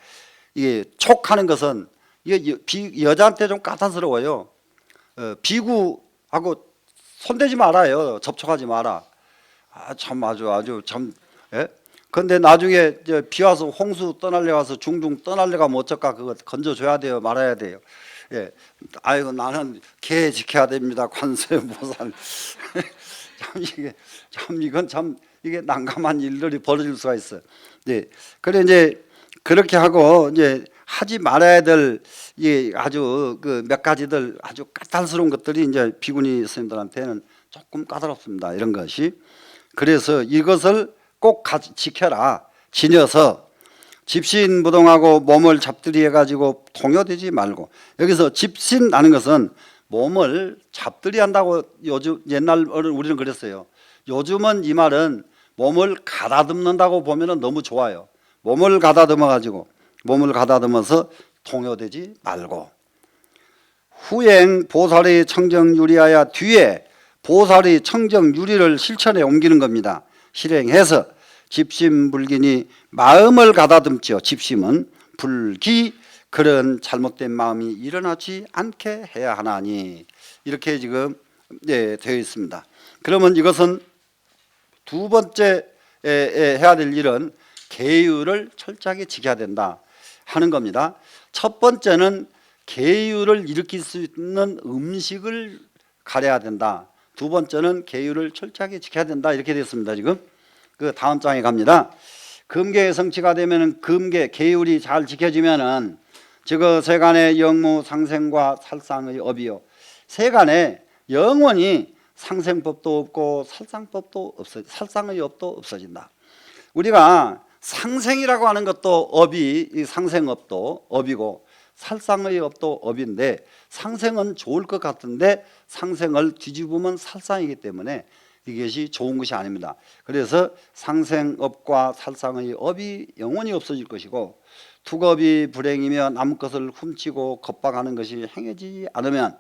이게 촉하는 것은 이게 여자한테 좀 까탈스러워요. 비구하고 손대지 말아요. 접촉하지 마라. 참 아주 참. 예? 근데 나중에 비 와서 홍수 떠날래 가서 중중 떠날래 가면 어쩔까? 그거 건져줘야 돼요, 말아야 돼요. 예, 아이고 나는 개 지켜야 됩니다. 관세음보살. 이건 참 이게 난감한 일들이 벌어질 수가 있어요. 예, 그래 이제 그렇게 하고 이제 하지 말아야 될 아주 그 몇 가지들 아주 까탈스러운 것들이 이제 비구니 스님들한테는 조금 까다롭습니다. 이런 것이. 그래서 이것을 꼭 지켜라. 지녀서 집신부동하고 몸을 잡들이해 가지고 동요되지 말고. 여기서 집신하는 것은 몸을 잡들이한다고 요즘 옛날 우리는 그랬어요. 요즘은 이 말은 몸을 가다듬는다고 보면은 너무 좋아요. 몸을 가다듬어 가지고 몸을 가다듬어서 동요되지 말고. 후행 보살의 청정유리하여 뒤에 보살의 청정유리를 실천에 옮기는 겁니다. 실행해서 집심불기니 마음을 가다듬지요. 집심은 불기 그런 잘못된 마음이 일어나지 않게 해야 하나니 이렇게 지금 되어 있습니다. 그러면 이것은 두 번째 해야 될 일은 계율을 철저하게 지켜야 된다 하는 겁니다. 첫 번째는 계율을 일으킬 수 있는 음식을 가려야 된다. 두 번째는 계율을 철저하게 지켜야 된다. 이렇게 됐습니다. 지금 그 다음 장에 갑니다. 금계의 성취가 되면은 금계 계율이 잘 지켜지면은 즉 세간의 영무 상생과 살상의 업이요. 세간에 영원히 상생법도 없고 살상법도 살상의 업도 없어진다. 우리가 상생이라고 하는 것도 업이 상생업도 업이고 살상의 업도 업인데 상생은 좋을 것 같은데 상생을 뒤집으면 살상이기 때문에 이것이 좋은 것이 아닙니다. 그래서 상생업과 살상의 업이 영원히 없어질 것이고 투겁이 불행이며 남 것을 훔치고 겁박하는 것이 행해지지 않으면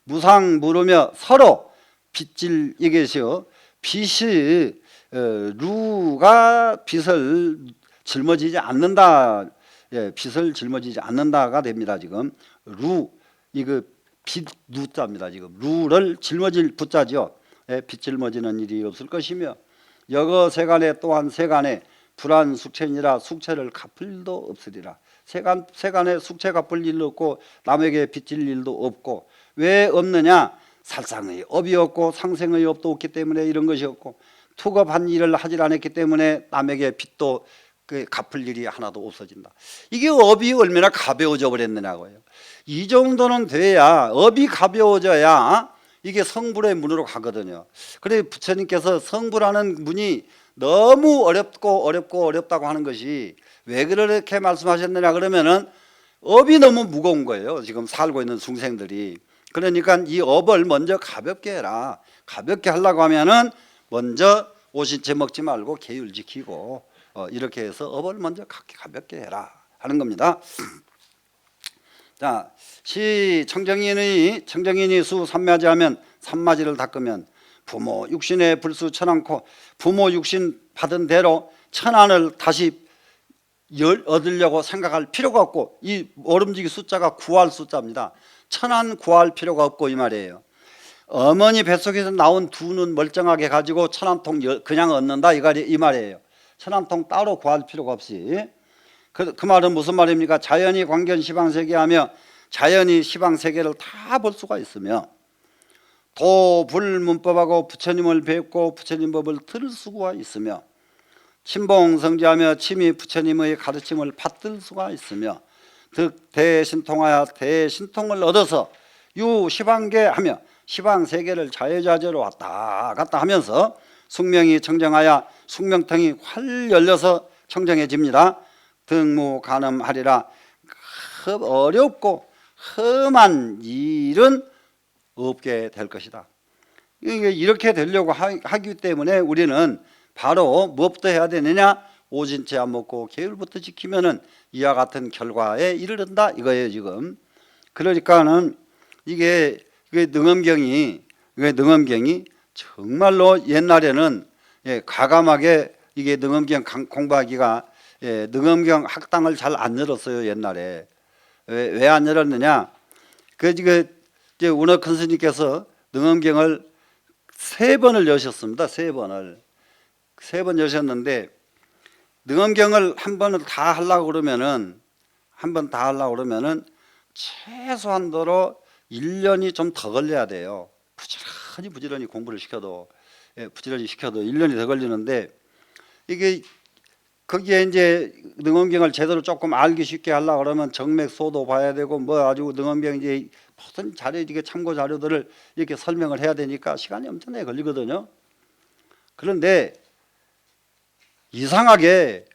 무상무르며 서로 빚질 이것이요. 빚이 루가 빚을 짊어지지 않는다. 예, 빚을 짊어지지 않는다가 됩니다. 지금 루 이거 빚 루자입니다. 지금 루를 짊어질 부자죠. 예, 빚 짊어지는 일이 없을 것이며 여거 세간에 또한 세간에 불안 숙체니라 숙체를 갚을 일도 없으리라. 세간에 숙체 갚을 일도 없고 남에게 빚질 일도 없고 왜 없느냐? 살상의 업이 없고 상생의 업도 없기 때문에 이런 것이 없고 투겁한 일을 하질 않았기 때문에 남에게 빚도 갚을 일이 하나도 없어진다. 이게 업이 얼마나 가벼워져 버렸느냐고요. 이 정도는 돼야 업이 가벼워져야 이게 성불의 문으로 가거든요. 그래 부처님께서 성불하는 문이 너무 어렵다고 하는 것이 왜 그렇게 말씀하셨느냐 그러면은 업이 너무 무거운 거예요. 지금 살고 있는 중생들이. 그러니까 이 업을 먼저 가볍게 해라. 가볍게 하려고 하면은 먼저 오신채 먹지 말고 계율 지키고 이렇게 해서 업을 먼저 가볍게 해라 하는 겁니다. 자, 청정인이 수 삼마지하면 삼마지를 닦으면 부모 육신의 불수 천않고 부모 육신 받은 대로 천안을 다시 얻으려고 생각할 필요가 없고 이 오름지기 숫자가 구할 숫자입니다. 천안 구할 필요가 없고 이 말이에요. 어머니 뱃속에서 나온 두 눈 멀쩡하게 가지고 천안통 그냥 얻는다 이 말이에요. 천안통 따로 구할 필요가 없이. 그 말은 무슨 말입니까? 자연이 광견 시방세계하며 자연이 시방세계를 다 볼 수가 있으며 도불문법하고 부처님을 뵙고 부처님 법을 들을 수가 있으며 친봉성지하며 친히 부처님의 가르침을 받들 수가 있으며 득 대신통하여 대신통을 얻어서 유시방계하며 시방세계를 자유자재로 왔다 갔다 하면서 숙명이 청정하여 숙명통이 활 열려서 청정해집니다. 등무가늠하리라. 어렵고 험한 일은 없게 될 것이다. 이렇게 되려고 하기 때문에 우리는 바로 무엇부터 해야 되느냐? 오진채 안 먹고 계율부터 지키면은 이와 같은 결과에 이르른다 이거예요 지금. 그러니까는 이게 능엄경이 정말로 옛날에는 과감하게 이게 능엄경 공부하기가 능엄경 학당을 잘 안 열었어요 옛날에. 왜 안 열었느냐? 이제 운어 큰 스님께서 능엄경을 3번을 여셨습니다. 3번을. 3번 여셨는데 능엄경을 한 번을 다 하려고 그러면은 최소한도로 1년이 좀 더 걸려야 돼요. 부지런히 공부를 시켜도 부지런히 시켜도 1년이 더 걸리는데 이게 거기에 이제 능엄경을 제대로 조금 알기 쉽게 하려고 그러면 정맥소도 봐야 되고 뭐 아주 능엄경 이제 무슨 자료 이게 참고 자료들을 이렇게 설명을 해야 되니까 시간이 엄청나게 걸리거든요. 그런데 이상하게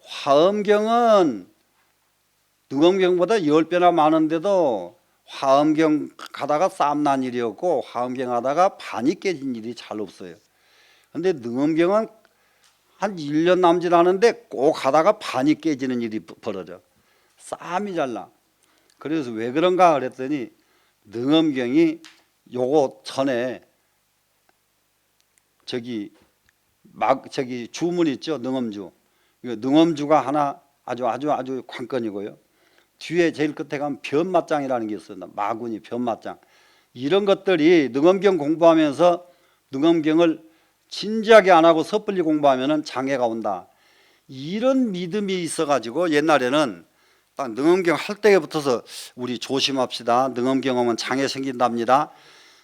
화엄경은 능엄경보다 10배나 많은데도 화엄경 가다가 쌈난 일이 없고 화엄경 하다가 반이 깨진 일이 잘 없어요. 근데 능엄경은 한 1년 남짓 하는데 꼭 하다가 반이 깨지는 일이 벌어져. 쌈이 잘 나. 그래서 왜 그런가 그랬더니 능엄경이 요거 전에 저기 주문 있죠. 능엄주. 이거 능엄주가 하나 아주 관건이고요. 뒤에 제일 끝에 가면 변맞장이라는 게 있어요. 마군이 변맞장. 이런 것들이 능엄경 공부하면서 능엄경을 진지하게 안 하고 섣불리 공부하면 장애가 온다. 이런 믿음이 있어가지고 옛날에는 딱 능엄경 할 때부터서 우리 조심합시다. 능엄경 하면 장애 생긴답니다.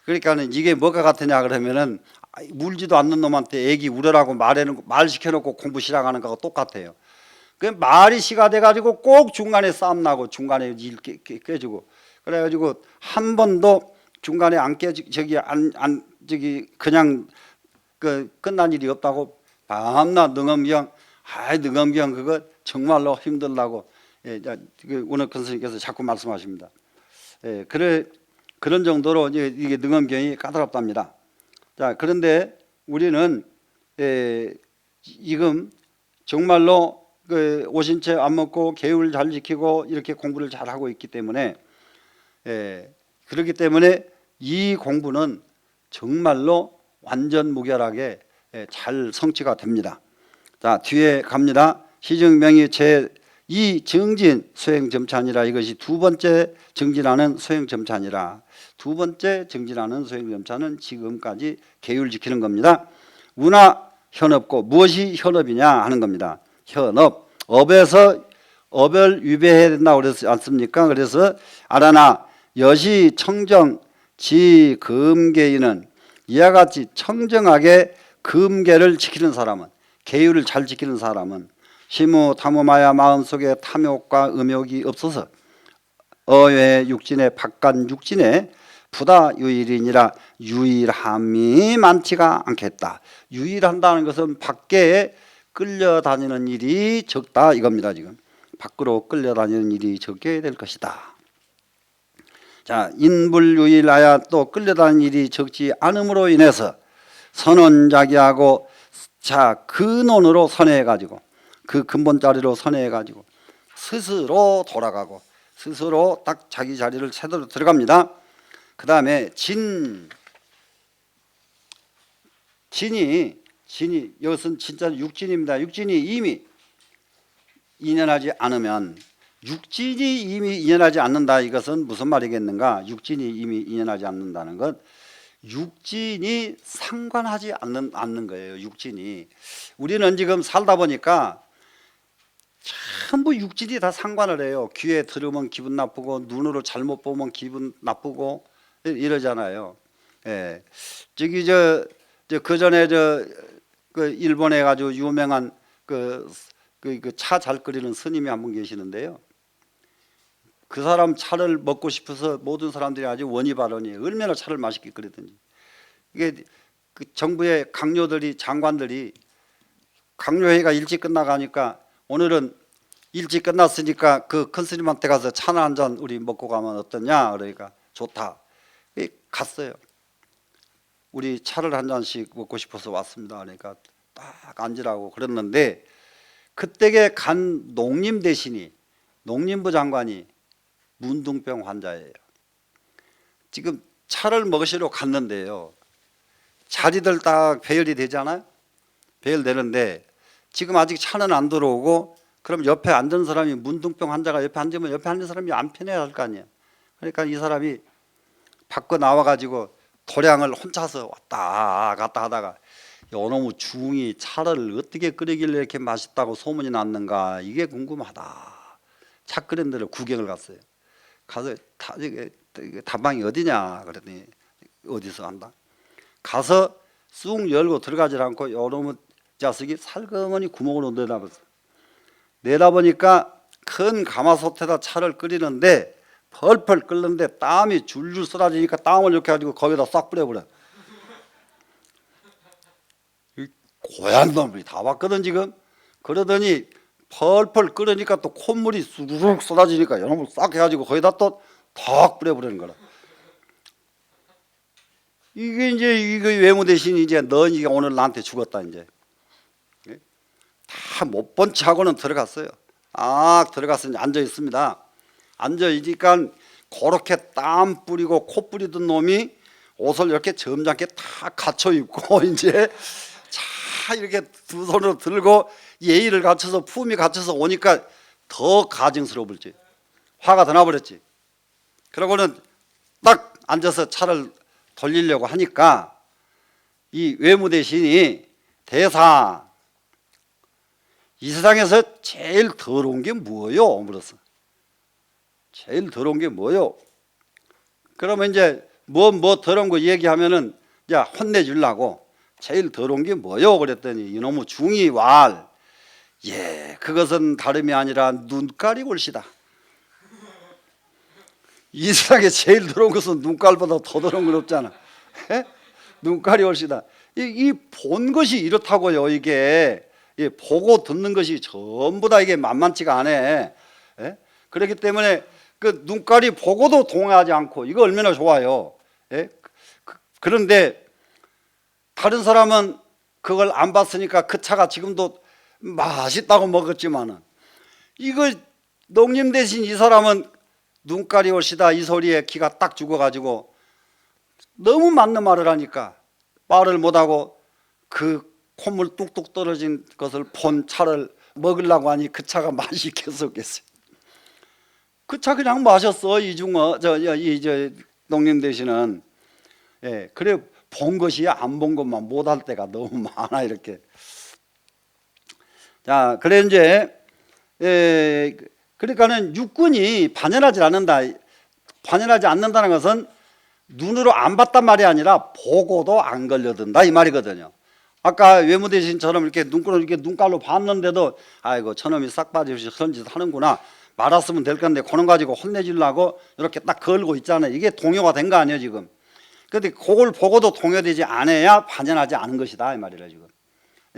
그러니까는 이게 뭐가 같으냐 그러면은 물지도 않는 놈한테 애기 우려라고 말 시켜놓고 공부 시작하는 거하고 똑같아요. 그 말이 시가 돼가지고 꼭 중간에 싸움 나고 중간에 일 깨지고 그래가지고 한 번도 중간에 안 깨지 그냥 끝난 일이 없다고 밤낮 능엄경 능엄경 그거 정말로 힘들다고 오늘 큰 스님께서 자꾸 말씀하십니다. 그런 정도로 이게 능엄경이 까다롭답니다. 자, 그런데 우리는 지금 정말로 오신채 안 먹고 계율 잘 지키고 이렇게 공부를 잘 하고 있기 때문에 그렇기 때문에 이 공부는 정말로 완전 무결하게 잘 성취가 됩니다. 자, 뒤에 갑니다. 시증명의 제2 정진 소행점찬이라. 이것이 두 번째 정진하는 소행점찬이라. 두 번째 정진하는 소행점찬은 지금까지 계율 지키는 겁니다. 운하 현업고 무엇이 현업이냐 하는 겁니다. 현업, 업에서 업을 위배해야 된다고 그랬지 않습니까? 그래서 아라나 여시 청정 지 금계인은 이와 같이 청정하게 금계를 지키는 사람은, 계율을 잘 지키는 사람은 시무 탐험하여 마음속에 탐욕과 음욕이 없어서 어외 육진의 바깥 육진에 부다 유일이니라. 유일함이 많지가 않겠다. 유일한다는 것은 밖에 끌려다니는 일이 적다 이겁니다. 지금 밖으로 끌려다니는 일이 적게 될 것이다. 자, 인불유일하여 또 끌려다니는 일이 적지 않음으로 인해서 선언자기하고 자 근원으로 선회해가지고 그 근본자리로 선회해가지고 스스로 돌아가고 스스로 딱 자기 자리를 제대로 들어갑니다. 그 다음에 진이 이것은 진짜 육진입니다. 육진이 이미 인연하지 않으면 육진이 이미 인연하지 않는다. 이것은 무슨 말이겠는가? 육진이 이미 인연하지 않는다는 것, 육진이 상관하지 않는 거예요. 육진이 우리는 지금 살다 보니까 전부 육진이 다 상관을 해요. 귀에 들으면 기분 나쁘고 눈으로 잘못 보면 기분 나쁘고 이러잖아요. 예. 저기 그 전에 그 일본에 가지고 유명한 그 차 잘 끓이는 스님이 한 분 계시는데요. 그 사람 차를 먹고 싶어서 모든 사람들이 아주 원의발언이에요. 얼마나 차를 맛있게 끓이든지. 이게 그 정부의 강요들이 장관들이 강요회의가 일찍 끝나가니까 오늘은 일찍 끝났으니까 그 큰 스님한테 가서 차나 한 잔 우리 먹고 가면 어떠냐 그러니까 좋다. 갔어요. 우리 차를 한 잔씩 먹고 싶어서 왔습니다. 그러니까 딱 앉으라고 그랬는데 그때에 간 농림 대신이 농림부 장관이 문둥병 환자예요. 지금 차를 먹으시러 갔는데요. 자리들 딱 배열이 되잖아요. 배열되는데 지금 아직 차는 안 들어오고 그럼 옆에 앉은 사람이 문둥병 환자가 옆에 앉으면 옆에 앉은 사람이 안 편해야 할 거 아니에요. 그러니까 이 사람이 밖에 나와가지고 도량을 혼자서 왔다 갔다 하다가 요놈의 중이 차를 어떻게 끓이길래 이렇게 맛있다고 소문이 났는가, 이게 궁금하다. 차 끓인 데를 구경을 갔어요. 가서 이게 다방이 어디냐 그랬더니 어디서 한다. 가서 쑥 열고 들어가질 않고 요놈의 자식이 살그머니 구멍으로 내다봤어. 내다보니까 큰 가마솥에다 차를 끓이는데 펄펄 끓는데 땀이 줄줄 쏟아지니까 땀을 이렇게 가지고 거기다 싹 뿌려버려. 고얀 놈이 다 봤거든 지금. 그러더니 펄펄 끓으니까 또 콧물이 수르륵 쏟아지니까 이놈을 싹 해가지고 거기다 또 탁 뿌려버리는 거라. 이게 이제 이거 외모 대신 이제 넌 이게 오늘 나한테 죽었다 이제. 다 못 본 척하고는 들어갔어요. 들어가서 이제 앉아 있습니다. 앉아 있으니까 그렇게 땀 뿌리고 코 뿌리던 놈이 옷을 이렇게 점잖게 다 갖춰 입고 이제 차 이렇게 두 손으로 들고 예의를 갖춰서 품위 갖춰서 오니까 더 가증스러워졌지. 화가 더 나버렸지. 그러고는 딱 앉아서 차를 돌리려고 하니까 이 외무대신이 대사, 이 세상에서 제일 더러운 게 뭐요? 물었어. 제일 더러운 게 뭐요? 그러면 이제 뭐 더러운 거 얘기하면은 이제 혼내주려고 제일 더러운 게 뭐요? 그랬더니 이놈의 중이 왈, 예, 그것은 다름이 아니라 눈깔이 골시다. 이 세상에 제일 더러운 것은 눈깔보다 더 더러운 건 없잖아. 에? 눈깔이 올시다. 이 본 것이 이렇다고요. 이게 보고 듣는 것이 전부 다 이게 만만치가 않아. 에? 그렇기 때문에 그 눈깔이 보고도 동의하지 않고 이거 얼마나 좋아요. 에? 그런데 다른 사람은 그걸 안 봤으니까 그 차가 지금도 맛있다고 먹었지만은 이거 농님 대신 이 사람은 눈깔이 올시다 이 소리에 기가 딱 죽어가지고 너무 맞는 말을 하니까 말을 못하고 그 콧물 뚝뚝 떨어진 것을 본 차를 먹으려고 하니 그 차가 맛이 계속했어요. 그 차 그냥 마셨어. 이중어 저 농님 대신은. 예, 그래 본 것이 안 본 것만 못할 때가 너무 많아 이렇게. 자, 그래 이제 그러니까는 육군이 반연하지 않는다. 반연하지 않는다는 것은 눈으로 안 봤단 말이 아니라 보고도 안 걸려든다 이 말이거든요. 아까 외무대신처럼 이렇게 눈깔로 봤는데도 아이고 저놈이 싹 빠지듯이 그런 짓 하는구나, 말았으면 될 건데 그런 가지고 혼내주려고 이렇게 딱 걸고 있잖아요. 이게 동요가 된 거 아니에요 지금. 그런데 그걸 보고도 동요되지 않아야 반연하지 않은 것이다 이 말이라 지금.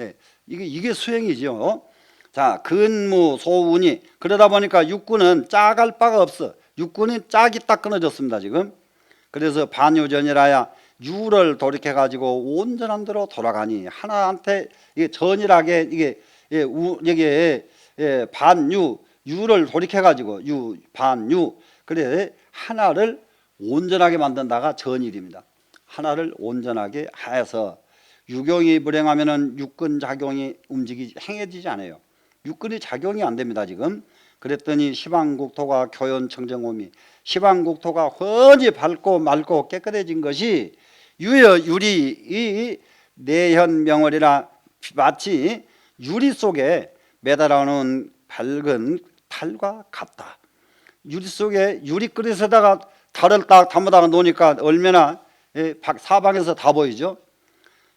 예, 이게 수행이죠. 자, 근무 소운이 그러다 보니까 육군은 짜갈 바가 없어. 육군이 짝이 딱 끊어졌습니다 지금. 그래서 반유전이라야 유를 돌이켜 가지고 온전한 대로 돌아가니 하나한테 이게 전일하게 이게 반유 유를 돌이켜 가지고 유 반유 그래 하나를 온전하게 만든다가 전일입니다. 하나를 온전하게 해서 유경이 불행하면은 육군 작용이 행해지지 않아요. 육군이 작용이 안 됩니다 지금. 그랬더니 시방국토가 교연청정오미, 시방국토가 훤히 밝고 맑고 깨끗해진 것이 유리 이 내현명월이라 마치 유리 속에 매달아놓은 밝은 달과 같다. 유리 속에 유리 그릇에다가 달을 딱 담아다가 놓으니까 얼마나 사방에서 다 보이죠.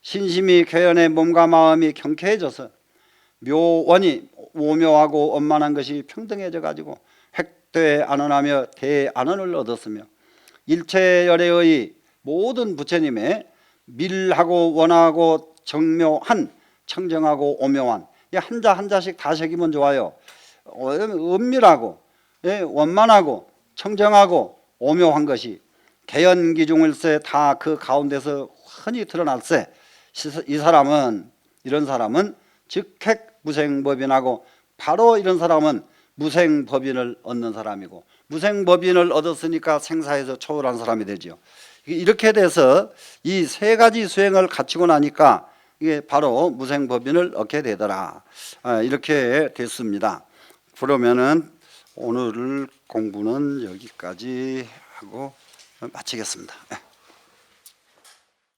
신심이 교연의 몸과 마음이 경쾌해져서 묘원이 오묘하고 원만한 것이 평등해져 가지고 획대 안원하며 대안원을 얻었으며 일체열애의 모든 부처님의 밀하고 원하고 정묘한 청정하고 오묘한 한자 한자씩 다 새기면 좋아요. 은밀하고 원만하고 청정하고 오묘한 것이 개연기중을세 다 그 가운데서 흔히 드러날세. 이 사람은 이런 사람은 즉핵 무생법인하고 바로 이런 사람은 무생법인을 얻는 사람이고 무생법인을 얻었으니까 생사에서 초월한 사람이 되죠. 이렇게 돼서 이 세 가지 수행을 갖추고 나니까 이게 바로 무생법인을 얻게 되더라. 이렇게 됐습니다. 그러면은 오늘 공부는 여기까지 하고 마치겠습니다.